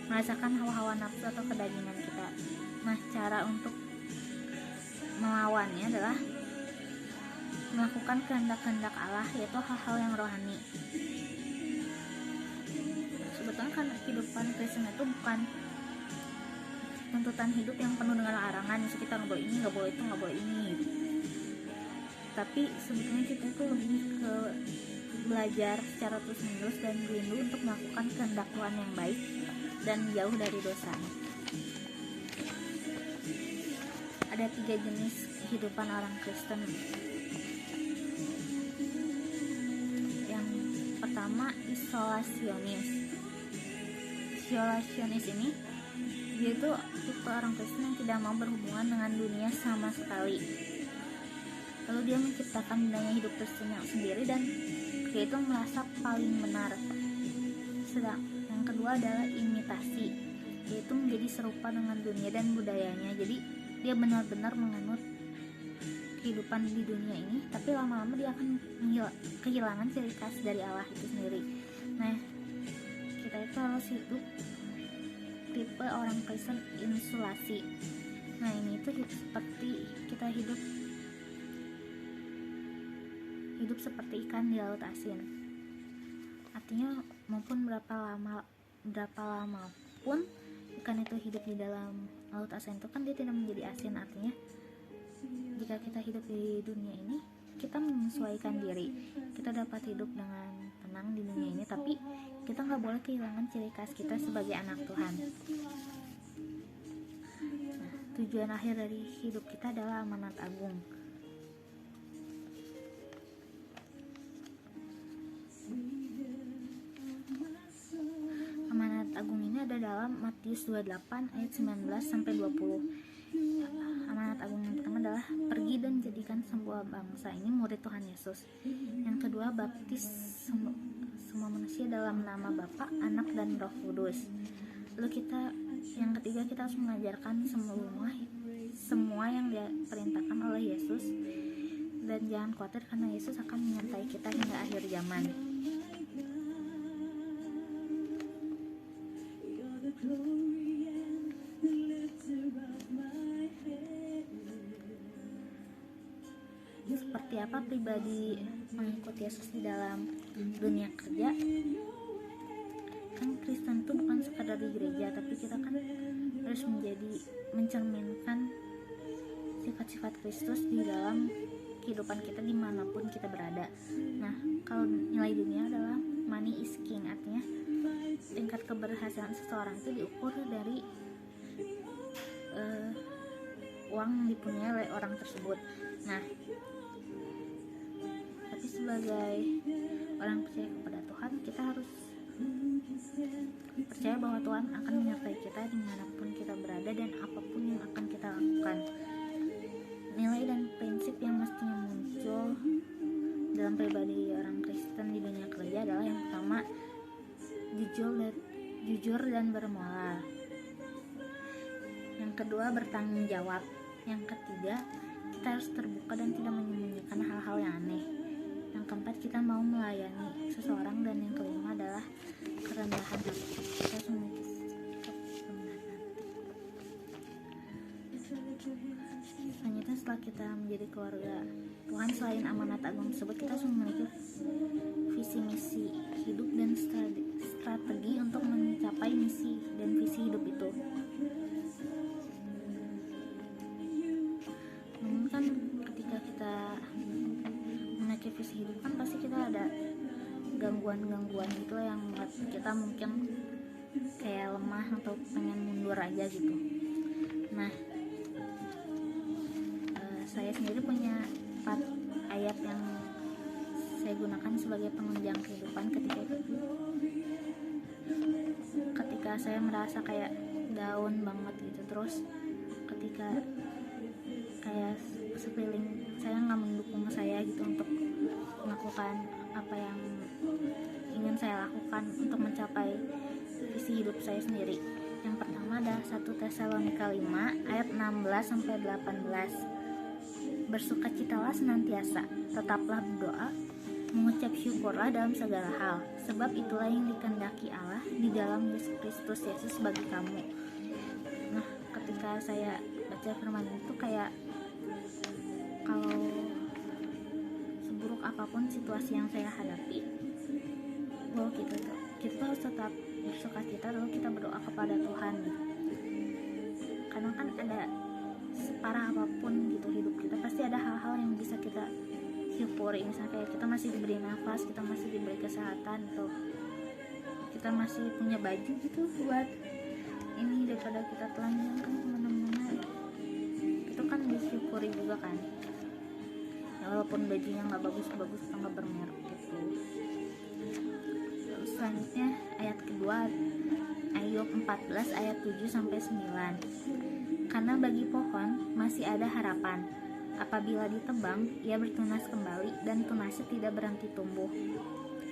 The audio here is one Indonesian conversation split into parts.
merasakan hawa-hawa nafsu atau kedagingan kita. Nah, cara untuk melawannya adalah melakukan kehendak-kehendak Allah, yaitu hal-hal yang rohani. Sebetulnya kan kehidupan Kristen itu bukan tuntutan hidup yang penuh dengan larangan, misalnya kita nggak boleh ini, nggak boleh itu, nggak boleh ini gitu. Tapi sebetulnya kita itu lebih ke belajar secara terus-menerus dan rindu untuk melakukan kehendak Tuhan yang baik dan jauh dari dosa. Ada 3 jenis kehidupan orang Kristen. Yang pertama, isolasionis. Isolasionis ini dia itu tipe orang Kristen yang tidak mau berhubungan dengan dunia sama sekali. Lalu dia menciptakan dunianya hidup Kristennya sendiri dan dia itu merasa paling benar. Sedang yang kedua adalah imitasi, yaitu menjadi serupa dengan dunia dan budayanya. Jadi dia benar-benar menganut kehidupan di dunia ini, tapi lama-lama dia akan kehilangan ciri khas dari Allah itu sendiri. Nah, kita itu harus hidup tipe orang Kristen insulasi. Nah, ini itu seperti kita hidup seperti ikan di laut asin. Artinya maupun berapa lama pun ikan itu hidup di dalam laut asin itu kan dia tidak menjadi asin. Artinya jika kita hidup di dunia ini, kita menyesuaikan diri, kita dapat hidup dengan tenang di dunia ini, tapi kita nggak boleh kehilangan ciri khas kita sebagai anak Tuhan. Nah, tujuan akhir dari hidup kita adalah amanat agung. Amanat agung ini ada dalam Matius 28 ayat 19 sampai 20. Amanat agung yang pertama adalah pergi dan jadikan semua bangsa ini murid Tuhan Yesus. Yang kedua, baptis semua manusia dalam nama Bapa, Anak, dan Roh Kudus. Lalu yang ketiga, kita harus mengajarkan semua yang diperintahkan oleh Yesus, dan jangan khawatir karena Yesus akan menyertai kita hingga akhir zaman. Seperti apa pribadi mengikuti Yesus di dalam dunia kerja? Kan Kristen itu bukan sekadar di gereja, tapi kita kan harus mencerminkan sifat-sifat Kristus di dalam kehidupan kita dimanapun kita berada. Nah, kalau nilai dunia adalah money is king, artinya tingkat keberhasilan seseorang itu diukur dari uang yang dipunyai oleh orang tersebut. Nah, tapi sebagai orang percaya kepada Tuhan, kita harus percaya bahwa Tuhan akan menyertai kita dimanapun kita berada dan apapun yang akan kita lakukan. Nilai dan prinsip yang mestinya muncul dalam pribadi orang Kristen di dunia kerja adalah yang pertama, jujur dan bermoral. Yang kedua, bertanggung jawab. Yang ketiga, kita harus terbuka dan tidak menyembunyikan hal-hal yang aneh. Yang keempat, kita mau melayani seseorang. Dan yang kelima adalah kerendahan hati. Kita harus memiliki kerendahan hati. Selanjutnya, setelah kita menjadi keluarga Tuhan, selain amanat agung tersebut, kita harus memiliki visi misi hidup dan strategi untuk mencapai misi dan visi hidup itu. Namun kan ketika kita memiliki visi hidup kan pasti kita ada gangguan gitu yang membuat kita mungkin kayak lemah atau pengen mundur aja gitu. Nah, saya sendiri punya 4 ayat yang saya gunakan sebagai penunjang kehidupan ketika saya merasa kayak down banget gitu. Terus ketika kayak sekeliling saya nggak mendukung saya gitu untuk melakukan apa yang ingin saya lakukan untuk mencapai visi hidup saya sendiri. Yang pertama adalah 1 Tesalonika 5 ayat 16 sampai 18. Bersukacitalah senantiasa, tetaplah berdoa, Mengucap syukurlah dalam segala hal, sebab itulah yang dikehendaki Allah di dalam Yesus Kristus bagi kamu. Nah, ketika saya baca firman itu kayak kalau seburuk apapun situasi yang saya hadapi, bahwa kita harus tetap bersukacita, lalu kita berdoa kepada Tuhan. Karena kan ada separah apapun gitu hidup kita, pasti ada hal-hal yang bisa kita syukuri. Misalnya kayak kita masih diberi nafas, kita masih diberi kesehatan, atau kita masih punya baju gitu buat ini, daripada kita telanjang kan kemana-mana, itu kan disyukuri juga kan ya, walaupun bajunya nggak bagus-bagus atau nggak bermerek gitu. Terus selanjutnya ayat kedua, Ayub 14 ayat 7-9. Karena bagi pohon masih ada harapan, apabila ditebang ia bertunas kembali dan tunasnya tidak berhenti tumbuh.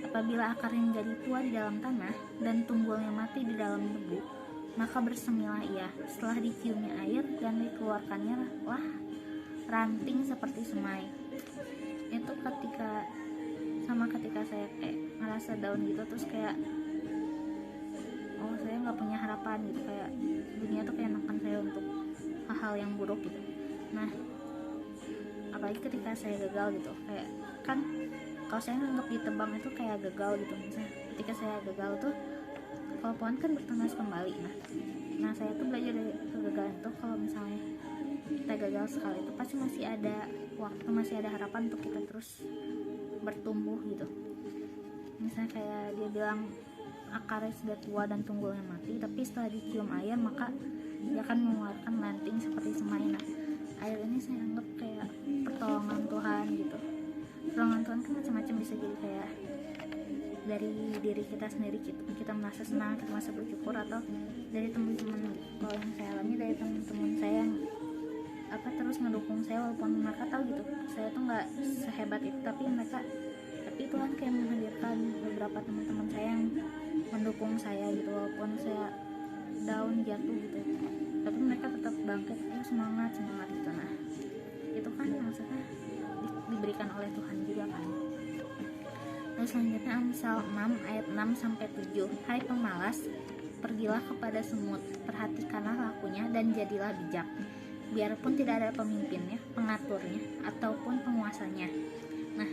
Apabila akarnya menjadi tua di dalam tanah dan tunggulnya mati di dalam debu, maka bersemilah ia setelah diciumnya air dan dikeluarkannya lah ranting seperti semai. Itu ketika saya kayak ngerasa down gitu, terus kayak saya nggak punya harapan gitu, kayak dunia tuh kayak nekan saya untuk hal-hal yang buruk gitu. Nah, apalagi ketika saya gagal gitu, kayak kan kalau saya untuk ditebang itu kayak gagal gitu. Misalnya ketika saya gagal tuh, kalau pohon kan bertunas kembali. Nah saya tuh belajar dari kegagalan itu, kalau misalnya kita gagal sekali itu pasti masih ada waktu, masih ada harapan untuk kita terus bertumbuh gitu. Misalnya kayak dia bilang akarnya sudah tua dan tunggulnya mati, tapi setelah dicium air maka dia akan mengeluarkan ranting seperti semai. Nah, air ini saya anggap kayak pertolongan Tuhan gitu. Pertolongan Tuhan kan macam-macam, bisa jadi kayak dari diri kita sendiri gitu, kita merasa senang, kita merasa bersyukur, atau dari teman-teman. Kalau yang saya alami dari teman-teman saya yang terus ngedukung saya, walaupun mereka tahu gitu saya tuh nggak sehebat itu, tapi Tuhan kayak menghadirkan beberapa teman-teman saya yang mendukung saya gitu, walaupun saya down, jatuh gitu, tapi mereka tetap bangkit, semangat gitu. Nah itu kan maksudnya diberikan oleh Tuhan juga kan. Lalu selanjutnya Amsal 6 ayat 6-7. Hai pemalas, pergilah kepada semut, perhatikanlah lakunya dan jadilah bijak, biarpun tidak ada pemimpinnya, pengaturnya, ataupun penguasanya. Nah,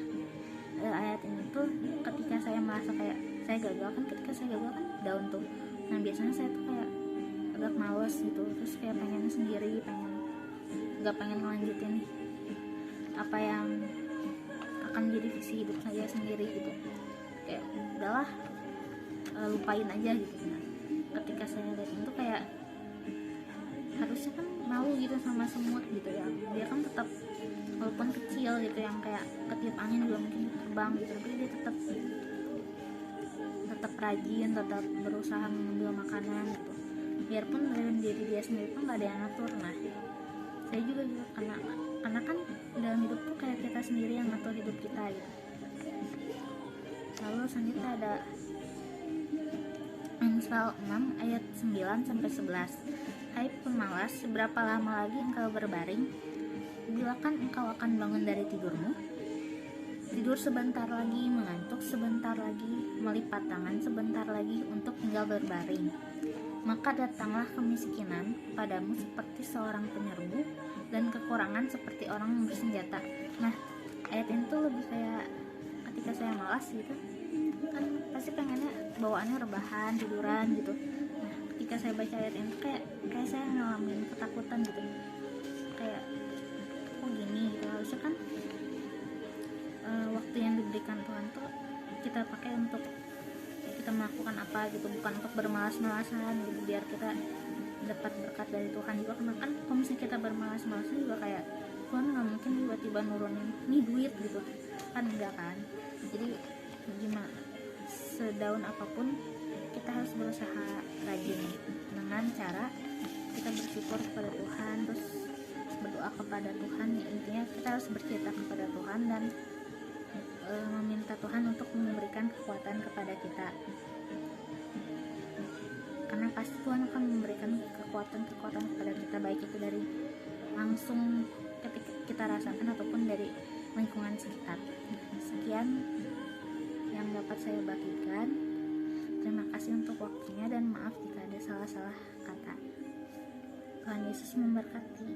ayat ini tuh ketika saya merasa kayak saya gagal kan, down tuh. Nah biasanya saya tuh kayak agak males gitu, terus kayak pengen sendiri, nggak pengen ngelanjutin apa yang akan jadi visi hidup saya sendiri gitu, kayak udahlah lupain aja gitu. Nah ketika saya lihat itu kayak harusnya kan malu gitu sama semut gitu ya, dia kan tetap walaupun kecil gitu, yang kayak ketiup angin juga mungkin terbang gitu, tapi dia tetap rajin, tetap berusaha mengambil makanan gitu, biarpun dari diri dia sendiri pun gak ada yang ngatur. Nah saya juga gitu, karena kan dalam hidup tuh kayak kita sendiri yang ngatur hidup kita gitu. Lalu selanjutnya ada Amsal 6 ayat 9-11. Hai pemalas, seberapa lama lagi engkau berbaring? Bilakan engkau akan bangun dari tidurmu? Tidur sebentar lagi, mengantuk sebentar lagi, melipat tangan sebentar lagi untuk tinggal berbaring. Maka datanglah kemiskinan padamu seperti seorang penyerbu, dan kekurangan seperti orang yang bersenjata. Nah ayat ini tuh lebih kayak ketika saya malas gitu kan, pasti pengennya bawaannya rebahan, tiduran gitu. Nah ketika saya baca ayat ini kayak saya ngalamin ketakutan gitu, kayak kok gini gitu. Harusnya kan waktu yang diberikan Tuhan tuh kita pakai untuk kita melakukan apa gitu, bukan untuk bermalas-malasan gitu, biar kita dapat berkat dari Tuhan juga. Karena kan kalau misalnya kita bermalas-malasan juga kayak Tuhan nggak mungkin tiba-tiba nurunin nih duit gitu kan, enggak kan. Jadi gimana, sedaun apapun kita harus berusaha rajin dengan cara kita bersyukur kepada Tuhan, terus berdoa kepada Tuhan. Intinya kita harus bercerita kepada Tuhan dan meminta Tuhan untuk memberikan kekuatan kepada kita, karena pasti Tuhan akan memberikan kekuatan kepada kita, baik itu dari langsung ketika kita rasakan ataupun dari lingkungan sekitar. Sekian yang dapat saya bagikan. Terima kasih untuk waktunya dan maaf jika ada salah-salah kata. Tuhan Yesus memberkati.